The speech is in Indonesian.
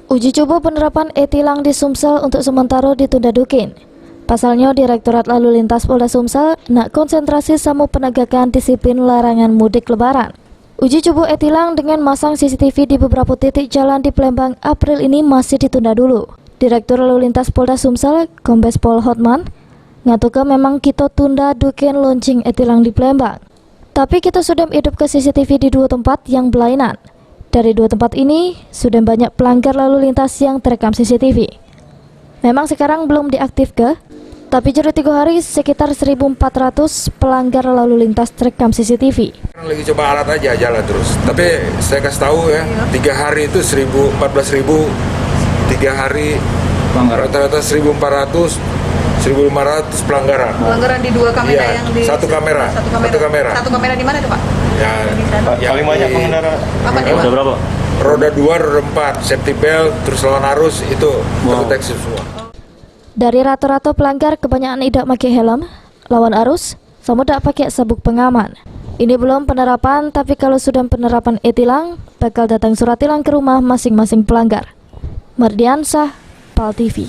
Uji coba penerapan e-tilang di Sumsel untuk sementara ditunda Dukin. Pasalnya, Direktorat Lalu Lintas Polda Sumsel nak konsentrasi sama penegakan disiplin larangan mudik lebaran. Uji coba e-tilang dengan masang CCTV di beberapa titik jalan di Palembang April ini masih ditunda dulu. Direktur Lalu Lintas Polda Sumsel, Kombes Pol Hotman, ngatakan memang kita tunda Dukin launching e-tilang di Palembang. Tapi kita sudah hidup ke CCTV di dua tempat yang berlainan. Dari dua tempat ini, sudah banyak pelanggar lalu lintas yang terekam CCTV. Memang sekarang belum diaktif tapi jeda 3 hari sekitar 1.400 pelanggar lalu lintas terekam CCTV. Lagi coba alat aja jalan terus. Tapi saya kasih tahu ya, 3 hari itu 14.000, 3 hari rata-rata 1.400, 1.500 pelanggaran. Pelanggaran di dua kamera ya, yang di satu kamera. Satu kamera di mana tuh, Pak? Ya, paling banyak pengendara. Roda berapa? Roda 2, roda 4, safety belt, terus lawan arus itu terdeteksi semua. Dari rata-rata pelanggar kebanyakan tidak pakai helm, lawan arus, sama tidak pakai sabuk pengaman. Ini belum penerapan, tapi kalau sudah penerapan e-tilang, bakal datang surat tilang ke rumah masing-masing pelanggar. Mardiansah, PAL TV.